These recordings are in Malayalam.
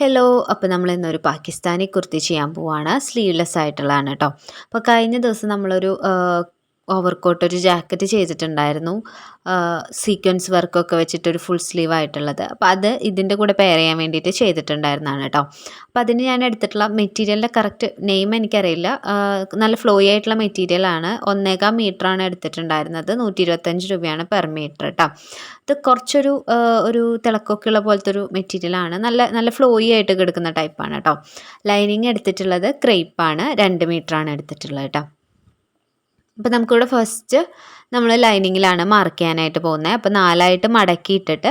ഹലോ. അപ്പോൾ നമ്മൾ ഇന്നൊരു പാകിസ്ഥാനി കുർത്തി ചെയ്യാൻ പോവാണ്. സ്ലീവ്ലെസ് ആയിട്ടുള്ളതാണ് കേട്ടോ. അപ്പോൾ കഴിഞ്ഞ ദിവസം നമ്മളൊരു ഓവർകോട്ട് ഒരു ജാക്കറ്റ് ചെയ്തിട്ടുണ്ടായിരുന്നു. സീക്വൻസ് വർക്കൊക്കെ വെച്ചിട്ടൊരു ഫുൾ സ്ലീവ് ആയിട്ടുള്ളത്. അപ്പോൾ അത് ഇതിൻ്റെ കൂടെ പെയർ ചെയ്യാൻ വേണ്ടിയിട്ട് ചെയ്തിട്ടുണ്ടായിരുന്നതാണ് കേട്ടോ. അപ്പോൾ അതിന് ഞാൻ എടുത്തിട്ടുള്ള മെറ്റീരിയലിൻ്റെ കറക്റ്റ് നെയിം എനിക്കറിയില്ല. നല്ല ഫ്ലോയി ആയിട്ടുള്ള മെറ്റീരിയലാണ്. 1.25 മീറ്ററാണ് എടുത്തിട്ടുണ്ടായിരുന്നത്. 125 രൂപയാണ് പെർ മീറ്റർ കേട്ടോ. ഇത് കുറച്ചൊരു ഒരു തിളക്കമൊക്കെയുള്ള പോലത്തെ ഒരു മെറ്റീരിയലാണ്. നല്ല നല്ല ഫ്ലോയി ആയിട്ട് കിടക്കുന്ന ടൈപ്പാണ് കേട്ടോ. ലൈനിങ് എടുത്തിട്ടുള്ളത് ക്രേപ്പാണ്. 2 മീറ്ററാണ് എടുത്തിട്ടുള്ളത് കേട്ടോ. അപ്പോൾ നമുക്കിവിടെ ഫസ്റ്റ് നമ്മൾ ലൈനിങ്ങിലാണ് മാർക്ക് ചെയ്യാനായിട്ട് പോകുന്നത്. അപ്പോൾ 4ആയിട്ട് മടക്കിയിട്ടിട്ട്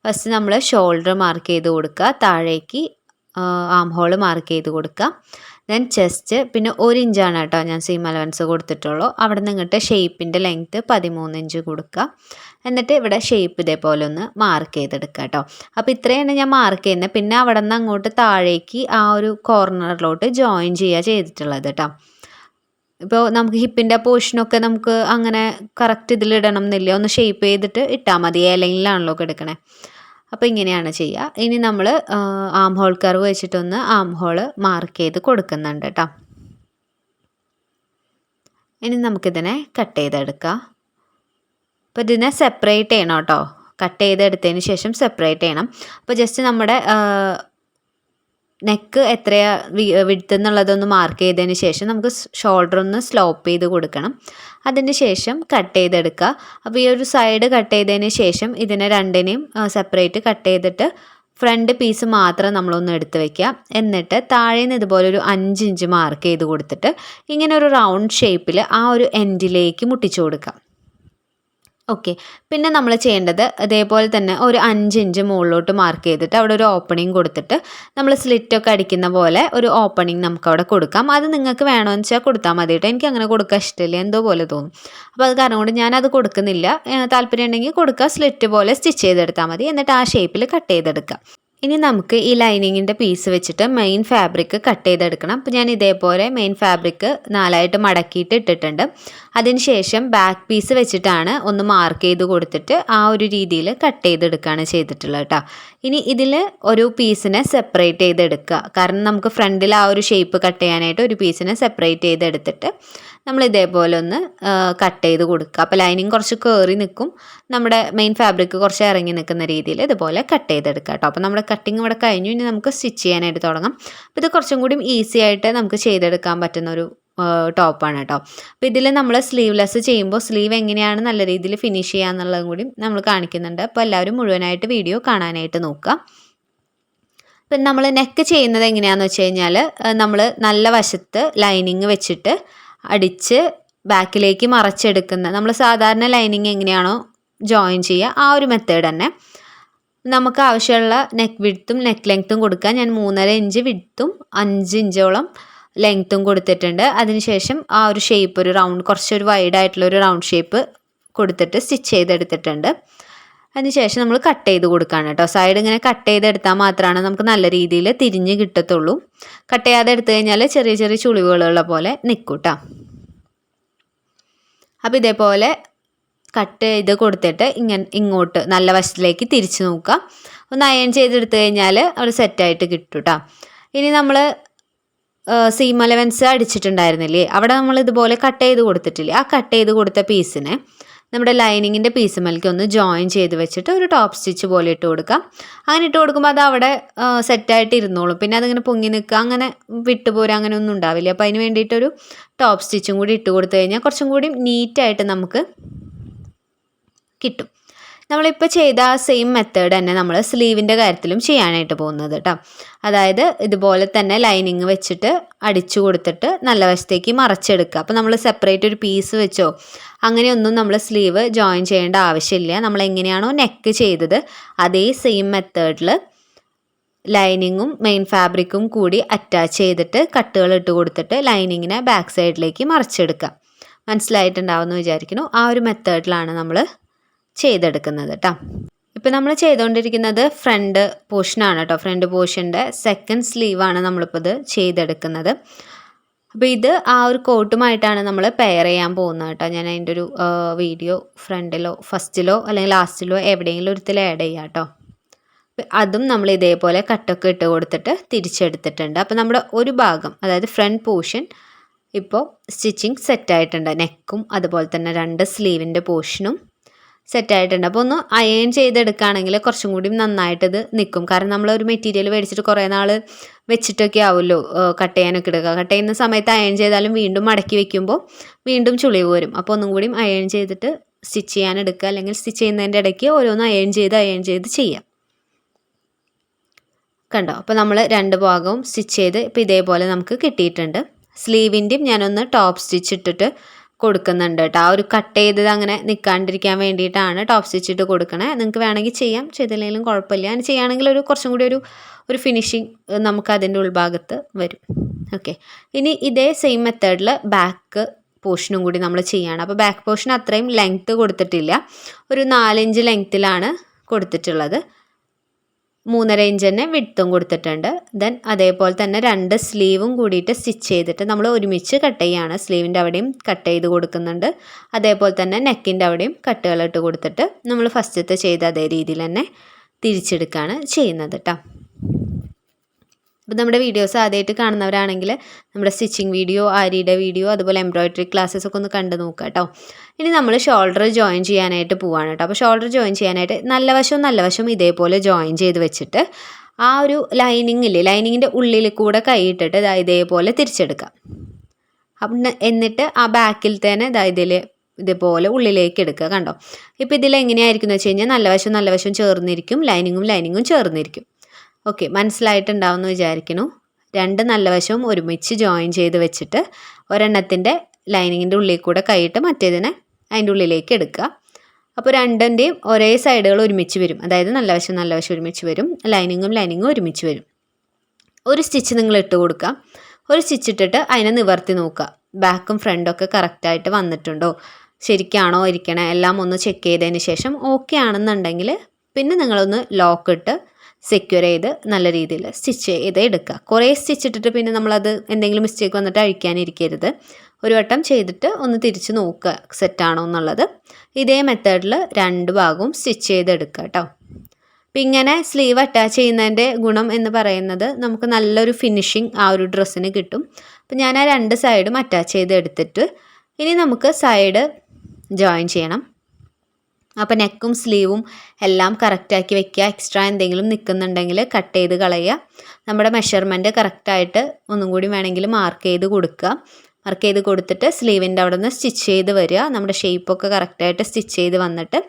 ഫസ്റ്റ് നമ്മൾ ഷോൾഡർ മാർക്ക് ചെയ്ത് കൊടുക്കുക, താഴേക്ക് ആം ഹോൾ മാർക്ക് ചെയ്ത് കൊടുക്കുക, ദെൻ ചെസ്റ്റ്, പിന്നെ 1 ഇഞ്ചാണ് കേട്ടോ ഞാൻ സീം അലവൻസ് കൊടുത്തിട്ടുള്ളൂ. അവിടെ നിന്ന് ഇങ്ങോട്ട് ഷേപ്പിൻ്റെ ലെങ്ത്ത് 13 ഇഞ്ച് കൊടുക്കുക. എന്നിട്ട് ഇവിടെ ഷേപ്പ് ഇതേപോലെ ഒന്ന് മാർക്ക് ചെയ്തെടുക്കുക കേട്ടോ. അപ്പോൾ ഇത്രയാണ് ഞാൻ മാർക്ക് ചെയ്യുന്നത്. പിന്നെ അവിടെ നിന്ന് അങ്ങോട്ട് താഴേക്ക് ആ ഒരു കോർണറിലോട്ട് ജോയിൻ ചെയ്തിട്ടുള്ളത് കേട്ടോ. ഇപ്പോൾ നമുക്ക് ഹിപ്പിൻ്റെ പോർഷനൊക്കെ നമുക്ക് അങ്ങനെ കറക്റ്റ് ഇതിലിടണം എന്നില്ല, ഒന്ന് ഷേപ്പ് ചെയ്തിട്ട് ഇട്ടാൽ മതി. ലൈനിലാണല്ലോ എടുക്കണേ. അപ്പോൾ ഇങ്ങനെയാണ് ചെയ്യുക. ഇനി നമ്മൾ ആം ഹോൾ കർവ് വെച്ചിട്ടൊന്ന് ആം ഹോൾ മാർക്ക് ചെയ്ത് കൊടുക്കുന്നുണ്ട് കേട്ടോ. ഇനി നമുക്കിതിനെ കട്ട് ചെയ്തെടുക്കാം. അപ്പോൾ ഇതിനെ സെപ്പറേറ്റ് ചെയ്യണം കേട്ടോ. കട്ട് ചെയ്തെടുത്തതിന് ശേഷം സെപ്പറേറ്റ് ചെയ്യണം. അപ്പോൾ ജസ്റ്റ് നമ്മുടെ നെക്ക് എത്രയാ വിഡ്ത്ത് എന്നുള്ളതൊന്ന് മാർക്ക് ചെയ്തതിന് ശേഷം നമുക്ക് ഷോൾഡർ ഒന്ന് സ്ലോപ്പ് ചെയ്ത് കൊടുക്കണം. അതിന് ശേഷം കട്ട് ചെയ്തെടുക്കുക. അപ്പോൾ ഈ ഒരു സൈഡ് കട്ട് ചെയ്തതിന് ശേഷം ഇതിനെ രണ്ടിനെയും സെപ്പറേറ്റ് കട്ട് ചെയ്തിട്ട് ഫ്രണ്ട് പീസ് മാത്രം നമ്മളൊന്ന് എടുത്ത് വയ്ക്കുക. എന്നിട്ട് താഴെ നിന്ന് ഇതുപോലെ ഒരു 5 ഇഞ്ച് മാർക്ക് ചെയ്ത് കൊടുത്തിട്ട് ഇങ്ങനെ ഒരു റൗണ്ട് ഷേപ്പിൽ ആ ഒരു എൻഡിലേക്ക് മുട്ടിച്ചു കൊടുക്കുക. ഓക്കെ. പിന്നെ നമ്മൾ ചെയ്യേണ്ടത് അതേപോലെ തന്നെ ഒരു 5 ഇഞ്ച് മുകളിലോട്ട് മാർക്ക് ചെയ്തിട്ട് അവിടെ ഒരു ഓപ്പണിങ് കൊടുത്തിട്ട് നമ്മൾ സ്ലിറ്റൊക്കെ അടിക്കുന്ന പോലെ ഒരു ഓപ്പണിങ് നമുക്കവിടെ കൊടുക്കാം. അത് നിങ്ങൾക്ക് വേണമെന്ന് വെച്ചാൽ കൊടുത്താൽ മതി കേട്ടോ. എനിക്ക് അങ്ങനെ കൊടുക്കാൻ ഇഷ്ടമില്ല, എന്തോ പോലെ തോന്നും. അപ്പോൾ അത് കാരണം കൊണ്ട് ഞാനത് കൊടുക്കുന്നില്ല. താല്പര്യം ഉണ്ടെങ്കിൽ കൊടുക്കുക. സ്ലിറ്റ് പോലെ സ്റ്റിച്ച് ചെയ്തെടുത്താൽ മതി. എന്നിട്ട് ആ ഷേപ്പിൽ കട്ട് ചെയ്തെടുക്കുക. ഇനി നമുക്ക് ഈ ലൈനിങ്ങിൻ്റെ പീസ് വെച്ചിട്ട് മെയിൻ ഫാബ്രിക് കട്ട് ചെയ്തെടുക്കണം. അപ്പോൾ ഞാൻ ഇതേപോലെ മെയിൻ ഫാബ്രിക് 4ആയിട്ട് മടക്കിയിട്ട് ഇട്ടിട്ടുണ്ട്. അതിനുശേഷം ബാക്ക് പീസ് വെച്ചിട്ടാണ് ഒന്ന് മാർക്ക് ചെയ്ത് കൊടുത്തിട്ട് ആ ഒരു രീതിയിൽ കട്ട് ചെയ്തെടുക്കുകയാണ് ചെയ്തിട്ടുള്ളത് കേട്ടോ. ഇനി ഇതിൽ ഒരു പീസിനെ സെപ്പറേറ്റ് ചെയ്തെടുക്കുക. കാരണം നമുക്ക് ഫ്രണ്ടിൽ ആ ഒരു ഷേപ്പ് കട്ട് ചെയ്യാനായിട്ട് ഒരു പീസിനെ സെപ്പറേറ്റ് ചെയ്തെടുത്തിട്ട് നമ്മൾ ഇതേപോലെ ഒന്ന് കട്ട് ചെയ്ത് കൊടുക്കുക. അപ്പോൾ ലൈനിങ് കുറച്ച് കയറി നിൽക്കും, നമ്മുടെ മെയിൻ ഫാബ്രിക് കുറച്ച് ഇറങ്ങി നിൽക്കുന്ന രീതിയിൽ ഇതുപോലെ കട്ട് ചെയ്തെടുക്കുക കേട്ടോ. അപ്പോൾ നമ്മുടെ കട്ടിങ് ഇവിടെ കഴിഞ്ഞു. ഇനി നമുക്ക് സ്റ്റിച്ച് ചെയ്യാനായിട്ട് തുടങ്ങാം. അപ്പോൾ ഇത് കുറച്ചും കൂടി ഈസി ആയിട്ട് നമുക്ക് ചെയ്തെടുക്കാൻ പറ്റുന്ന ഒരു ടോപ്പാണ് കേട്ടോ. അപ്പോൾ ഇതിൽ നമ്മൾ സ്ലീവ്ലെസ് ചെയ്യുമ്പോൾ സ്ലീവ് എങ്ങനെയാണ് നല്ല രീതിയിൽ ഫിനിഷ് ചെയ്യുക എന്നുള്ളതും കൂടി നമ്മൾ കാണിക്കുന്നുണ്ട്. അപ്പോൾ എല്ലാവരും മുഴുവനായിട്ട് വീഡിയോ കാണാനായിട്ട് നോക്കുക. ഇപ്പം നമ്മൾ നെക്ക് ചെയ്യുന്നത് എങ്ങനെയാണെന്ന് വെച്ച് കഴിഞ്ഞാൽ നമ്മൾ നല്ല വശത്ത് ലൈനിങ് വെച്ചിട്ട് അടിച്ച് ബാക്കിലേക്ക് മറച്ചെടുക്കുന്ന നമ്മൾ സാധാരണ ലൈനിങ് എങ്ങനെയാണോ ജോയിൻ ചെയ്യുക ആ ഒരു മെത്തേഡ് തന്നെ നമുക്ക് ആവശ്യമുള്ള നെക്ക് വിഡ്ത്തും നെക്ക് ലെങ്ത്തും കൊടുക്കാൻ ഞാൻ 3.5 ഇഞ്ച് വിഡ്ത്തും 5 ഇഞ്ചോളം ലെങ്ത്തും കൊടുത്തിട്ടുണ്ട്. അതിനുശേഷം ആ ഒരു ഷേപ്പ് ഒരു റൗണ്ട് കുറച്ചൊരു വൈഡായിട്ടുള്ള ഒരു റൗണ്ട് ഷേപ്പ് കൊടുത്തിട്ട് സ്റ്റിച്ച് ചെയ്തെടുത്തിട്ടുണ്ട്. അതിനുശേഷം നമ്മൾ കട്ട് ചെയ്ത് കൊടുക്കുകയാണ് കേട്ടോ. സൈഡ് ഇങ്ങനെ കട്ട് ചെയ്തെടുത്താൽ മാത്രമാണ് നമുക്ക് നല്ല രീതിയിൽ തിരിഞ്ഞ് കിട്ടത്തുള്ളൂ. കട്ട് ചെയ്യാതെ എടുത്തു കഴിഞ്ഞാൽ ചെറിയ ചെറിയ ചുളിവുകളുള്ള പോലെ നിൽക്കും കേട്ടോ. അപ്പോൾ ഇതേപോലെ കട്ട് ചെയ്ത് കൊടുത്തിട്ട് ഇങ്ങോട്ട് നല്ല വശത്തിലേക്ക് തിരിച്ച് നോക്കുക. ഒന്ന് അയൺ ചെയ്തെടുത്തു കഴിഞ്ഞാൽ ഒരു സെറ്റായിട്ട് കിട്ടും കേട്ടോ. ഇനി നമ്മൾ സീം അലവൻസ് അടിച്ചിട്ടുണ്ടായിരുന്നില്ലേ, അവിടെ നമ്മൾ ഇതുപോലെ കട്ട് ചെയ്ത് കൊടുത്തിട്ടില്ലേ, ആ കട്ട് ചെയ്ത് കൊടുത്ത പീസിനെ നമ്മുടെ ലൈനിങ്ങിൻ്റെ പീസുമേലേക്ക് ഒന്ന് ജോയിൻ ചെയ്ത് വെച്ചിട്ട് ഒരു ടോപ്പ് സ്റ്റിച്ച് പോലെ ഇട്ട് കൊടുക്കാം. അങ്ങനെ ഇട്ട് കൊടുക്കുമ്പോൾ അത് അവിടെ സെറ്റായിട്ട് ഇരുന്നോളും. പിന്നെ അതിങ്ങനെ പൊങ്ങി നിൽക്കുക, അങ്ങനെ വിട്ടുപോരുക, അങ്ങനെ ഒന്നും ഉണ്ടാവില്ല. അപ്പോൾ അതിന് വേണ്ടിയിട്ടൊരു ടോപ്പ് സ്റ്റിച്ചും കൂടി ഇട്ട് കൊടുത്തു കഴിഞ്ഞാൽ കുറച്ചും കൂടി നീറ്റായിട്ട് നമുക്ക് കിട്ടും. നമ്മളിപ്പോൾ ചെയ്ത ആ സെയിം മെത്തേഡ് തന്നെ നമ്മൾ സ്ലീവിൻ്റെ കാര്യത്തിലും ചെയ്യാനായിട്ട് പോകുന്നത് കേട്ടോ. അതായത് ഇതുപോലെ തന്നെ ലൈനിങ് വെച്ചിട്ട് അടിച്ചു കൊടുത്തിട്ട് നല്ല വശത്തേക്ക് മറച്ചെടുക്കുക. അപ്പോൾ നമ്മൾ സെപ്പറേറ്റ് ഒരു പീസ് വെച്ചോ അങ്ങനെയൊന്നും നമ്മൾ സ്ലീവ് ജോയിൻ ചെയ്യേണ്ട ആവശ്യമില്ല. നമ്മൾ എങ്ങനെയാണോ നെക്ക് ചെയ്തത് അതേ സെയിം മെത്തേഡിൽ ലൈനിങ്ങും മെയിൻ ഫാബ്രിക്കും കൂടി അറ്റാച്ച് ചെയ്തിട്ട് കട്ടുകൾ ഇട്ട് കൊടുത്തിട്ട് ലൈനിങ്ങിനെ ബാക്ക് സൈഡിലേക്ക് മറച്ചെടുക്കുക. മനസ്സിലായിട്ടുണ്ടാവുമെന്ന് വിചാരിക്കുന്നു. ആ ഒരു മെത്തേഡിലാണ് നമ്മൾ ചെയ്തെടുക്കുന്നത് കേട്ടോ. ഇപ്പം നമ്മൾ ചെയ്തുകൊണ്ടിരിക്കുന്നത് ഫ്രണ്ട് പോർഷനാണ് കേട്ടോ. ഫ്രണ്ട് പോർഷൻ്റെ സെക്കൻഡ് സ്ലീവാണ് നമ്മളിപ്പോൾ ഇത് ചെയ്തെടുക്കുന്നത്. അപ്പോൾ ഇത് ആ ഒരു കോട്ടുമായിട്ടാണ് നമ്മൾ പെയർ ചെയ്യാൻ പോകുന്നത് കേട്ടോ. ഞാൻ അതിൻ്റെ ഒരു വീഡിയോ ഫ്രണ്ടിലോ ഫസ്റ്റിലോ അല്ലെങ്കിൽ ലാസ്റ്റിലോ എവിടെയെങ്കിലും ഒരുത്തിൽ ആഡ് ചെയ്യാം കേട്ടോ. അതും നമ്മൾ ഇതേപോലെ കട്ടൊക്കെ ഇട്ട് കൊടുത്തിട്ട് തിരിച്ചെടുത്തിട്ടുണ്ട്. അപ്പോൾ നമ്മുടെ ഒരു ഭാഗം, അതായത് ഫ്രണ്ട് പോർഷൻ ഇപ്പോൾ സ്റ്റിച്ചിങ് സെറ്റായിട്ടുണ്ട്. നെക്കും അതുപോലെ തന്നെ 2 സ്ലീവിൻ്റെ പോർഷനും സെറ്റായിട്ടുണ്ട്. അപ്പോൾ ഒന്ന് അയൺ ചെയ്തെടുക്കുകയാണെങ്കിൽ കുറച്ചും കൂടി നന്നായിട്ടിത് നിൽക്കും. കാരണം നമ്മളൊരു മെറ്റീരിയൽ മേടിച്ചിട്ട് കുറേ നാൾ വെച്ചിട്ടൊക്കെ ആവുമല്ലോ കട്ട് ചെയ്യാനൊക്കെ എടുക്കുക. കട്ട് ചെയ്യുന്ന സമയത്ത് അയൺ ചെയ്താലും വീണ്ടും മടക്കി വെക്കുമ്പോൾ വീണ്ടും ചുളിവ് വരും. അപ്പോൾ ഒന്നും കൂടി അയൺ ചെയ്തിട്ട് സ്റ്റിച്ച് ചെയ്യാൻ എടുക്കുക, അല്ലെങ്കിൽ സ്റ്റിച്ച് ചെയ്യുന്നതിൻ്റെ ഇടയ്ക്ക് ഓരോന്ന് അയൺ ചെയ്ത് ചെയ്യാം. കണ്ടോ? അപ്പോൾ നമ്മൾ 2 ഭാഗവും സ്റ്റിച്ച് ചെയ്ത് ഇപ്പോൾ ഇതേപോലെ നമുക്ക് കിട്ടിയിട്ടുണ്ട്. സ്ലീവിൻ്റെയും ഞാനൊന്ന് ടോപ്പ് സ്റ്റിച്ച് ഇട്ടിട്ട് കൊടുക്കുന്നുണ്ട് കേട്ടോ. ആ ഒരു കട്ട് ചെയ്തത് അങ്ങനെ നിൽക്കാണ്ടിരിക്കാൻ വേണ്ടിയിട്ടാണ് ടോപ്പ് സ്റ്റിച്ച് ഇട്ട് കൊടുക്കണേ. നിങ്ങൾക്ക് വേണമെങ്കിൽ ചെയ്യാം, ചെയ്തില്ലെങ്കിലും കുഴപ്പമില്ല. അങ്ങനെ ചെയ്യുകയാണെങ്കിൽ കുറച്ചും കൂടി ഒരു ഫിനിഷിങ് നമുക്ക് അതിൻ്റെ ഉൾഭാഗത്ത് വരും. ഓക്കെ, ഇനി ഇതേ സെയിം മെത്തേഡിൽ ബാക്ക് പോർഷനും കൂടി നമ്മൾ ചെയ്യുകയാണ്. അപ്പോൾ ബാക്ക് പോർഷൻ അത്രയും ലെങ്ത്ത് കൊടുത്തിട്ടില്ല, ഒരു 4 ഇഞ്ച് ലെങ്ത്തിലാണ് കൊടുത്തിട്ടുള്ളത്. 3.5 ഇഞ്ച് തന്നെ വിഡ്ത്തും കൊടുത്തിട്ടുണ്ട്. ദെൻ അതേപോലെ തന്നെ 2 സ്ലീവും കൂടിയിട്ട് സ്റ്റിച്ച് ചെയ്തിട്ട് നമ്മൾ ഒരുമിച്ച് കട്ട് ചെയ്യുകയാണ്. സ്ലീവിൻ്റെ അവിടെയും കട്ട് ചെയ്ത് കൊടുക്കുന്നുണ്ട്, അതേപോലെ തന്നെ നെക്കിൻ്റെ അവിടെയും കട്ടുകളിട്ട് കൊടുത്തിട്ട് നമ്മൾ ഫസ്റ്റത്തെ ചെയ്ത അതേ രീതിയിൽ തന്നെ തിരിച്ചെടുക്കുകയാണ് ചെയ്യുന്നത് കേട്ടോ. അപ്പോൾ നമ്മുടെ വീഡിയോസ് ആദ്യമായിട്ട് കാണുന്നവരാണെങ്കിൽ നമ്മുടെ സ്റ്റിച്ചിങ് വീഡിയോ, ആരിയുടെ വീഡിയോ, അതുപോലെ എംബ്രോയിഡറി ക്ലാസ്സസ് ഒക്കെ ഒന്ന് കണ്ടു നോക്കുക കേട്ടോ. ഇനി നമ്മൾ ഷോൾഡർ ജോയിൻ ചെയ്യാനായിട്ട് പോവാണ് കേട്ടോ. അപ്പോൾ ഷോൾഡർ ജോയിൻ ചെയ്യാനായിട്ട് നല്ല വശവും ഇതേപോലെ ജോയിൻ ചെയ്ത് വെച്ചിട്ട് ആ ഒരു ലൈനിങ്ങിൻ്റെ ഉള്ളിൽ കൂടെ കൈയിട്ടിട്ട് ഇതേപോലെ തിരിച്ചെടുക്കാം. അപ്പം എന്നിട്ട് ആ ബാക്കിൽ തന്നെ ഇതേപോലെ ഉള്ളിലേക്ക് എടുക്കുക. കണ്ടോ? ഇപ്പോൾ ഇതിൽ എങ്ങനെയായിരിക്കും എന്ന് വെച്ച് കഴിഞ്ഞാൽ നല്ല വശം ചേർന്നിരിക്കും, ലൈനിങ്ങും ചേർന്നിരിക്കും. ഓക്കെ, മനസ്സിലായിട്ടുണ്ടാവുമെന്ന് വിചാരിക്കുന്നു. 2 നല്ല വശവും ഒരുമിച്ച് ജോയിൻ ചെയ്ത് വെച്ചിട്ട് ഒരെണ്ണത്തിൻ്റെ ലൈനിങ്ങിൻ്റെ ഉള്ളിൽ കൂടെ കൈയിട്ട് മറ്റേതിനെ അതിൻ്റെ ഉള്ളിലേക്ക് എടുക്കുക. അപ്പോൾ 2ൻ്റെയും ഒരേ സൈഡുകൾ ഒരുമിച്ച് വരും, അതായത് നല്ല വശം ഒരുമിച്ച് വരും, ലൈനിങ്ങും ഒരുമിച്ച് വരും. ഒരു സ്റ്റിച്ച് നിങ്ങൾ ഇട്ട് കൊടുക്കുക. ഒരു സ്റ്റിച്ച് ഇട്ടിട്ട് അതിനെ നിവർത്തി നോക്കുക, ബാക്കും ഫ്രണ്ടൊക്കെ കറക്റ്റായിട്ട് വന്നിട്ടുണ്ടോ, ശരിക്കാണോ ഇരിക്കണേ, എല്ലാം ഒന്ന് ചെക്ക് ചെയ്തതിന് ശേഷം ഓക്കെ ആണെന്നുണ്ടെങ്കിൽ പിന്നെ നിങ്ങളൊന്ന് ലോക്ക് ഇട്ട് സെക്യൂർ ചെയ്ത് നല്ല രീതിയിൽ സ്റ്റിച്ച് ചെയ്ത് എടുക്കുക. കുറേ സ്റ്റിച്ച് ഇട്ടിട്ട് പിന്നെ നമ്മളത് എന്തെങ്കിലും മിസ്റ്റേക്ക് വന്നിട്ട് അഴിക്കാനിരിക്കരുത്. ഒരു വട്ടം ചെയ്തിട്ട് ഒന്ന് തിരിച്ച് നോക്കുക സെറ്റാണോ എന്നുള്ളത്. ഇതേ മെത്തേഡിൽ 2 ഭാഗവും സ്റ്റിച്ച് ചെയ്തെടുക്കുക കേട്ടോ. അപ്പം ഇങ്ങനെ സ്ലീവ് അറ്റാച്ച് ചെയ്യുന്നതിൻ്റെ ഗുണം എന്ന് പറയുന്നത് നമുക്ക് നല്ലൊരു ഫിനിഷിങ് ആ ഒരു ഡ്രസ്സിന് കിട്ടും. അപ്പം ഞാൻ ആ 2 സൈഡും അറ്റാച്ച് ചെയ്ത് എടുത്തിട്ട് ഇനി നമുക്ക് സൈഡ് ജോയിൻ ചെയ്യണം. അപ്പോൾ നെക്കും സ്ലീവും എല്ലാം കറക്റ്റാക്കി വെക്കുക. എക്സ്ട്രാ എന്തെങ്കിലും നിൽക്കുന്നുണ്ടെങ്കിൽ കട്ട് ചെയ്ത് കളയുക. നമ്മുടെ മെഷർമെൻറ്റ് കറക്റ്റായിട്ട് ഒന്നും കൂടി വേണമെങ്കിൽ മാർക്ക് ചെയ്ത് കൊടുക്കുക. മാർക്ക് ചെയ്ത് കൊടുത്തിട്ട് സ്ലീവിൻ്റെ അവിടെ നിന്ന് സ്റ്റിച്ച് ചെയ്ത് വരിക. നമ്മുടെ ഷേപ്പൊക്കെ കറക്റ്റായിട്ട് സ്റ്റിച്ച് ചെയ്ത് വന്നിട്ട്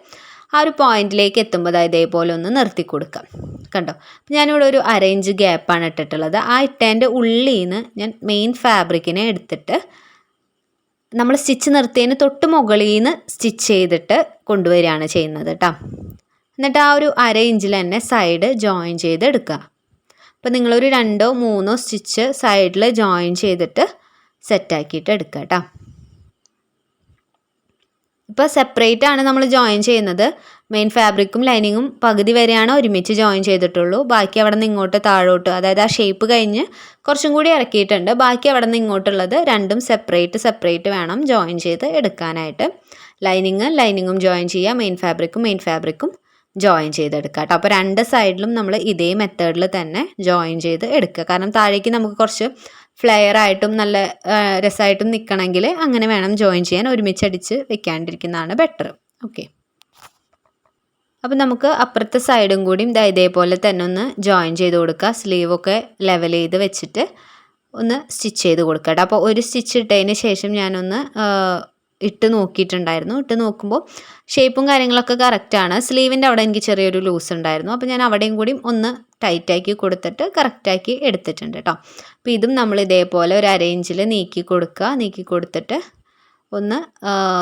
ആ ഒരു പോയിന്റിലേക്ക് എത്തുമ്പോൾ ഇതേപോലെ ഒന്ന് നിർത്തി കൊടുക്കാം. കണ്ടോ? അപ്പോൾ ഞാനിവിടെ ഒരു 1/2 ഇഞ്ച് ഗ്യാപ്പാണ് ഇട്ടിട്ടുള്ളത്. ആ ഇട്ടതിൻ്റെ ഉള്ളിൽ നിന്ന് ഞാൻ മെയിൻ ഫാബ്രിക്കിനെ എടുത്തിട്ട് നമ്മൾ സ്റ്റിച്ച് നിർത്തിയതിന് തൊട്ട് മുകളിൽ നിന്ന് സ്റ്റിച്ച് ചെയ്തിട്ട് കൊണ്ടുവരികയാണ് ചെയ്യുന്നത് കേട്ടോ. എന്നിട്ട് ആ ഒരു 1/2 ഇഞ്ചിൽ തന്നെ സൈഡ് ജോയിൻ ചെയ്ത് എടുക്കുക. അപ്പോൾ നിങ്ങളൊരു 2 or 3 സ്റ്റിച്ച് സൈഡിൽ ജോയിൻ ചെയ്തിട്ട് സെറ്റാക്കിയിട്ട് എടുക്കുക കേട്ടോ. ഇപ്പോൾ സെപ്പറേറ്റ് ആണ് നമ്മൾ ജോയിൻ ചെയ്യുന്നത്. മെയിൻ ഫാബ്രിക്കും ലൈനിങ്ങും പകുതി വരെയാണ് ഒരുമിച്ച് ജോയിൻ ചെയ്തിട്ടുള്ളൂ. ബാക്കി അവിടെ നിന്ന് ഇങ്ങോട്ട് താഴോട്ട്, അതായത് ആ ഷേപ്പ് കഴിഞ്ഞ് കുറച്ചും കൂടി ഇറക്കിയിട്ടുണ്ട്. ബാക്കി അവിടെ നിന്ന് ഇങ്ങോട്ടുള്ളത് രണ്ടും സെപ്പറേറ്റ് വേണം ജോയിൻ ചെയ്ത് എടുക്കാനായിട്ട്. ലൈനിങ്ങും ജോയിൻ ചെയ്യുക, മെയിൻ ഫാബ്രിക്കും ജോയിൻ ചെയ്തെടുക്കുക കേട്ടോ. അപ്പോൾ 2 സൈഡിലും നമ്മൾ ഇതേ മെത്തേഡിൽ തന്നെ ജോയിൻ ചെയ്ത് എടുക്കുക. കാരണം താഴേക്ക് നമുക്ക് കുറച്ച് ഫ്ലെയർ ആയിട്ടും നല്ല രസമായിട്ടും നിൽക്കണമെങ്കിൽ അങ്ങനെ വേണം ജോയിൻ ചെയ്യാൻ. ഒരുമിച്ചടിച്ച് വെക്കാണ്ടിരിക്കുന്നതാണ് ബെറ്റർ. ഓക്കെ, അപ്പോൾ നമുക്ക് അപ്പുറത്തെ സൈഡും കൂടി ഇതേപോലെ തന്നെ ഒന്ന് ജോയിൻ ചെയ്ത് കൊടുക്കുക. സ്ലീവൊക്കെ ലെവൽ ചെയ്ത് വെച്ചിട്ട് ഒന്ന് സ്റ്റിച്ച് ചെയ്ത് കൊടുക്കുക കേട്ടോ. അപ്പോൾ ഒരു സ്റ്റിച്ച് ഇട്ടതിന് ശേഷം ഞാനൊന്ന് ഇട്ട് നോക്കിയിട്ടുണ്ടായിരുന്നു. ഇട്ട് നോക്കുമ്പോൾ ഷേപ്പും കാര്യങ്ങളൊക്കെ കറക്റ്റാണ്. സ്ലീവിൻ്റെ അവിടെ എനിക്ക് ചെറിയൊരു ലൂസ് ഉണ്ടായിരുന്നു. അപ്പോൾ ഞാൻ അവിടെയും കൂടി ഒന്ന് ടൈറ്റാക്കി കൊടുത്തിട്ട് കറക്റ്റാക്കി എടുത്തിട്ടുണ്ട് കേട്ടോ. അപ്പോൾ ഇതും നമ്മൾ ഇതേപോലെ ഒരു 1/2 ഇഞ്ചിൽ നീക്കി കൊടുത്തിട്ട് ഒന്ന്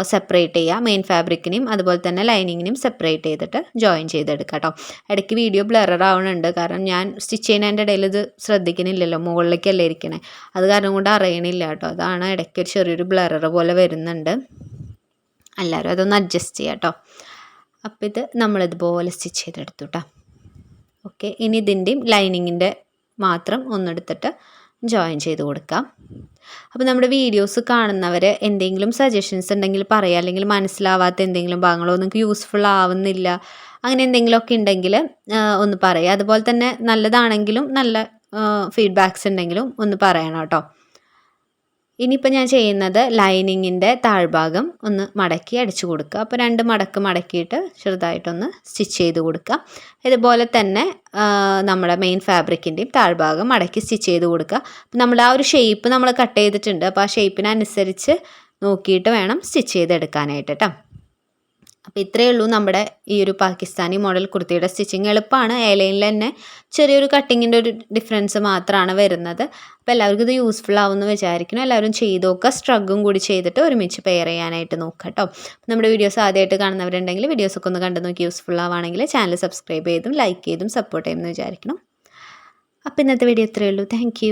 സെപ്പറേറ്റ് ചെയ്യുക. മെയിൻ ഫാബ്രിക്കിനെയും അതുപോലെ തന്നെ ലൈനിങ്ങിനെയും സെപ്പറേറ്റ് ചെയ്തിട്ട് ജോയിൻ ചെയ്തെടുക്കുക കേട്ടോ. ഇടയ്ക്ക് വീഡിയോ ബ്ലറർ ആവുന്നുണ്ട്, കാരണം ഞാൻ സ്റ്റിച്ച് ചെയ്യുന്നതിൻ്റെ ഇടയിൽ ഇത് ശ്രദ്ധിക്കണില്ലല്ലോ, മുകളിലേക്കല്ലേ ഇരിക്കണേ, അത് കാരണം കൊണ്ട് അറിയണില്ല കേട്ടോ. അതാണ് ഇടയ്ക്ക് ഒരു ചെറിയൊരു ബ്ലറർ പോലെ വരുന്നുണ്ട്. എല്ലാവരും അതൊന്ന് അഡ്ജസ്റ്റ് ചെയ്യാം കേട്ടോ. അപ്പോൾ ഇത് നമ്മളിതുപോലെ സ്റ്റിച്ച് ചെയ്തെടുത്തു കേട്ടോ. ഓക്കെ, ഇനി ഇതിൻ്റെയും ലൈനിങ്ങിൻ്റെ മാത്രം ഒന്നെടുത്തിട്ട് ജോയിൻ ചെയ്ത് കൊടുക്കാം. അപ്പോൾ നമ്മുടെ വീഡിയോസ് കാണുന്നവർ എന്തെങ്കിലും സജഷൻസ് ഉണ്ടെങ്കിൽ പറയുക, അല്ലെങ്കിൽ മനസ്സിലാവാത്ത എന്തെങ്കിലും ഭാഗങ്ങളോ നിങ്ങൾക്ക് യൂസ്ഫുൾ ആവുന്നില്ല അങ്ങനെ എന്തെങ്കിലുമൊക്കെ ഉണ്ടെങ്കിൽ ഒന്ന് പറയുക. അതുപോലെ തന്നെ നല്ലതാണെങ്കിലും നല്ല ഫീഡ്ബാക്ക്സ് ഉണ്ടെങ്കിലും ഒന്ന് പറയണം കേട്ടോ. ഇനിയിപ്പോൾ ഞാൻ ചെയ്യുന്നത് ലൈനിങ്ങിൻ്റെ താഴ്ഭാഗം ഒന്ന് മടക്കി അടിച്ചു കൊടുക്കുക. അപ്പോൾ 2 മടക്ക് മടക്കിയിട്ട് ചെറുതായിട്ടൊന്ന് സ്റ്റിച്ച് ചെയ്ത് കൊടുക്കുക. ഇതുപോലെ തന്നെ നമ്മുടെ മെയിൻ ഫാബ്രിക്കിൻ്റെയും താഴ്ഭാഗം മടക്കി സ്റ്റിച്ച് ചെയ്ത് കൊടുക്കുക. അപ്പോൾ നമ്മൾ ആ ഒരു ഷേപ്പ് നമ്മൾ കട്ട് ചെയ്തിട്ടുണ്ട്. അപ്പോൾ ആ ഷേപ്പിനനുസരിച്ച് നോക്കിയിട്ട് വേണം സ്റ്റിച്ച് ചെയ്തെടുക്കാനായിട്ട് കേട്ടോ. അപ്പോൾ ഇത്രയേ ഉള്ളൂ നമ്മുടെ ഈ ഒരു പാകിസ്ഥാനി മോഡൽ കുർത്തിയുടെ സ്റ്റിച്ചിങ്. എളുപ്പമാണ്. എയർലൈനിൽ തന്നെ ചെറിയൊരു കട്ടിങ്ങിൻ്റെ ഒരു ഡിഫറൻസ് മാത്രമാണ് വരുന്നത്. അപ്പോൾ എല്ലാവർക്കും ഇത് യൂസ്ഫുൾ ആവുമെന്ന് വിചാരിക്കുന്നു. എല്ലാവരും ചെയ്ത് നോക്കുക. സ്ട്രഗും കൂടി ചെയ്തിട്ട് ഒരുമിച്ച് പെയർ ചെയ്യാനായിട്ട് നോക്കുക കേട്ടോ. നമ്മുടെ വീഡിയോസ് ആദ്യമായിട്ട് കാണുന്നവരുണ്ടെങ്കിൽ വീഡിയോസൊക്കെ ഒന്ന് കണ്ടു നോക്കി യൂസ്ഫുൾ ആവുകയാണെങ്കിൽ ചാനൽ സബ്സ്ക്രൈബ് ചെയ്തും ലൈക്ക് ചെയ്തും സപ്പോർട്ട് ചെയ്യുമെന്ന് വിചാരിക്കണം. അപ്പോൾ ഇന്നത്തെ വീഡിയോ ഇത്രയേ ഉള്ളൂ. താങ്ക്